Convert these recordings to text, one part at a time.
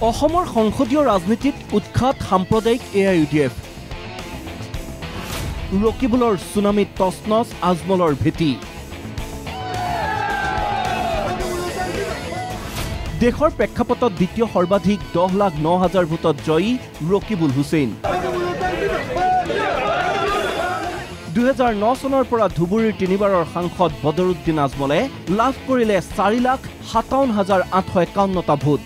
অসমৰ সংসদীয় ৰাজনীতিত উৎখাত সাম্প্ৰদায়িক AIUDF ৰকিবুলৰ সুনামি তছনছ আজমলৰ ভেটি দেশৰ প্ৰেক্ষাপটত দ্বিতীয় সৰ্বাধিক 10,09,000 ভোটত জয়ী ৰকিবুল হুছেইন 2009 চনৰ পৰা ধুবুৰীৰ তিনিবাৰৰ সাংসদ বদৰুদ্দিন আজমলে লাভ কৰিলে 4,57,851টা ভোট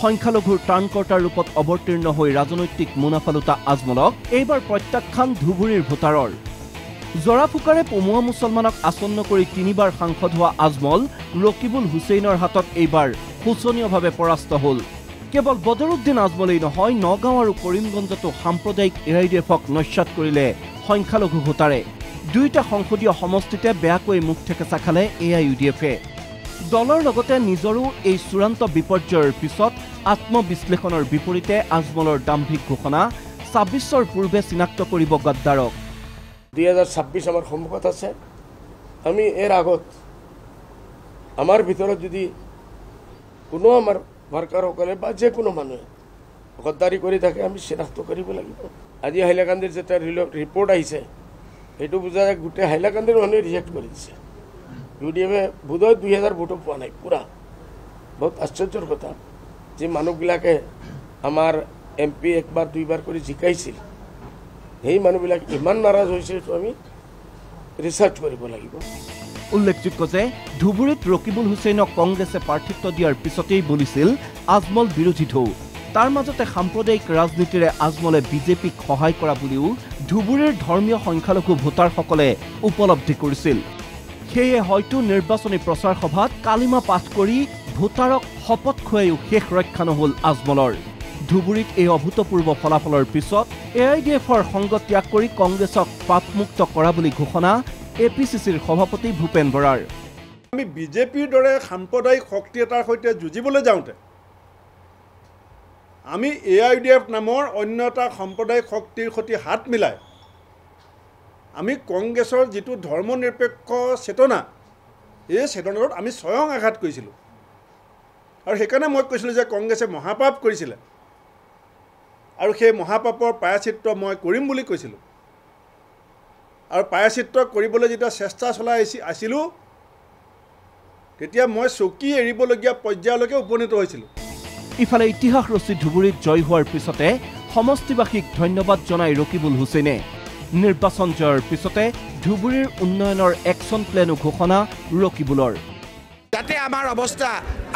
সংখ্যালঘুৰ ত্ৰাণকৰ্তাৰ ৰূপত অৱতীৰ্ণ হৈ ৰাজনৈতিক মুনাফা লুটা আজমলক এইবাৰ প্ৰত্যাখ্যান ধুবুৰীৰ ভোটাৰৰ জৰাফুকাৰে পমুৱা মুছলমানক আসন্ন কৰি তিনিবাৰ সাংসদ হোৱা আজমল ৰকিবুল হুছেইনৰ হাতত এইবাৰ শোচনীয়ভাৱে পৰাস্ত হ'ল কেৱল বদৰুদ্দিন আজমলেই নহয় নগাঁও আৰু কৰিমগঞ্জতো সাম্প্ৰদায়িক AIUDFক নস্যাৎ কৰিলে সংখ্যালঘু ভোটাৰে দুইটা সংসদীয় সমষ্টিতে বেয়াকৈ মুখ ঠেকেচা খালে AIUDFে দলৰ লগতে নিজৰো এই চূড়ান্ত বিপৰ্যয়ৰ পিছত আত্মবিশ্লেষণৰ বিপৰীতে আজমলৰ দাম্ভিক ঘোষণা 26ৰ পূৰ্বে চিনাক্ত কৰিব গদ্দাৰক 2026 আমাৰ সন্মুখত আছে আমি এৰ আগত আমাৰ ভিতৰত যদি কোনো আমাৰ ভাৰকাৰসকলে বা যে কোনো মানুহে গদ্দাৰী কৰি থাকে আমি চিনাক্ত কৰিব লাগিব আজি হাইলাকান্দিৰ যেটা ৰিপৰ্ট আহিছে সেইটো বুজা যায় গোটেই হাইলাকান্দিৰ মানুহে ৰিজেক্ট কৰি দিছে UDFে বোধহয় 2000 ভোটো পোৱা নাই পুৰা বহুত আশ্চৰ্যৰ কথা যে মানুহবিলাকে আমাৰ MP একবাৰ দুইবাৰ কৰি জিকাইছিল এই মানুহবিলাক ইমান নাৰাজ হৈছে আমি ৰিচাৰ্চ কৰিব লাগিব উল্লেখযোগ্য যে ধুবুৰীত ৰকিবুল হুছেইনক কংগ্ৰেছে প্ৰাৰ্থিত্ব দিয়াৰ পিছতেই বলিছিল আজমল বিৰোধী ঢৌ তাৰ মাজতে সাম্প্ৰদায়িক ৰাজনীতিৰে আজমলে বিজেপিক সহায় কৰা বুলিও ধুবুৰীৰ ধৰ্মীয় সংখ্যালঘু ভোটাৰসকলে উপলব্ধি কৰিছিল সেয়ে হয়তো নিৰ্বাচনী প্ৰচাৰ সভাত কালিমা পাঠ কৰি ভোটাৰক শপত খুৱাইও শেষ ৰক্ষা নহল আজমলৰ ধুবুৰীত এই অভূতপূৰ্ব ফলাফলৰ পিছত AIUDFৰ সংগ ত্যাগ কৰি কংগ্ৰেছক পাপমুক্ত কৰা বুলি ঘোষণা APCCৰ সভাপতি ভূপেন বৰাৰ আমি বিজেপিৰ দৰে সাম্প্ৰদায়িক শক্তি এটাৰ সৈতে যুঁজিবলৈ যাওঁতে আমি AIUDF নামৰ অন্য এটা সাম্প্ৰদায়িক শক্তিৰ সৈতে হাত মিলাই আমি কংগ্ৰেছৰ যিটো ধৰ্মনিৰপেক্ষ চেতনা এই চেতনাত আমি স্বয়ং আঘাত কৰিছিলোঁ আৰু সেইকাৰণে মই কৈছিলোঁ যে কংগ্ৰেছে মহাপাপ কৰিছিলে আৰু সেই মহাপাপৰ প্ৰায়শ্চিত্ত মই কৰিম বুলি কৈছিলোঁ আৰু প্ৰায়শ্চিত্ত কৰিবলৈ যেতিয়া চেষ্টা চলাই আছিলোঁ তেতিয়া মই চকী এৰিবলগীয়া পৰ্যায়লৈকে উপনীত হৈছিলোঁ ইফালে ইতিহাস ৰচি ধুবুৰীত জয় হোৱাৰ পিছতে সমষ্টিবাসীক ধন্যবাদ জনাই ৰকিবুল হুছেইনে নিৰ্বাচন জয়ৰ পিছতে ধুবুৰীৰ উন্নয়নৰ একশ্যন প্লেনো ঘোষণা ৰকিবুলৰ যাতে আমাৰ অৱস্থা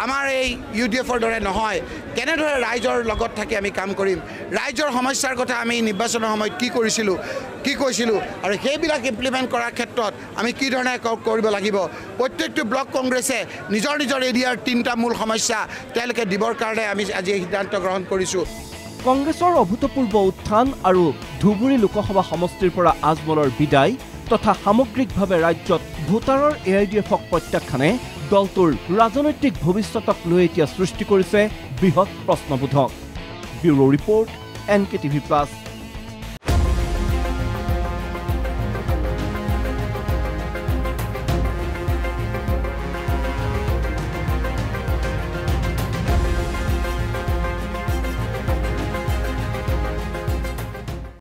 আমাৰ এই UDFৰ দৰে নহয় কেনেদৰে ৰাইজৰ লগত থাকি আমি কাম কৰিম ৰাইজৰ সমস্যাৰ কথা আমি নিৰ্বাচনৰ সময়ত কি কৰিছিলোঁ কি কৈছিলোঁ আৰু সেইবিলাক ইমপ্লিমেণ্ট কৰাৰ ক্ষেত্ৰত আমি কি ধৰণে কৰিব লাগিব প্ৰত্যেকটো ব্লক কংগ্ৰেছে নিজৰ এৰিয়াৰ তিনিটা মূল সমস্যা তেওঁলোকে দিবৰ কাৰণে আমি আজি সিদ্ধান্ত গ্ৰহণ কৰিছোঁ কংগ্ৰেছৰ অভূতপূৰ্ব উত্থান আৰু ধুবুৰী লোকসভা সমষ্টিৰ পৰা আজমলৰ বিদায় তথা সামগ্ৰিকভাৱে ৰাজ্যত ভোটাৰৰ AIUDFক প্ৰত্যাখ্যানে দলটোৰ ৰাজনৈতিক ভৱিষ্যতক লৈ এতিয়া সৃষ্টি কৰিছে বৃহৎ প্ৰশ্নবোধক ব্যুৰো ৰিপৰ্ট NKTV+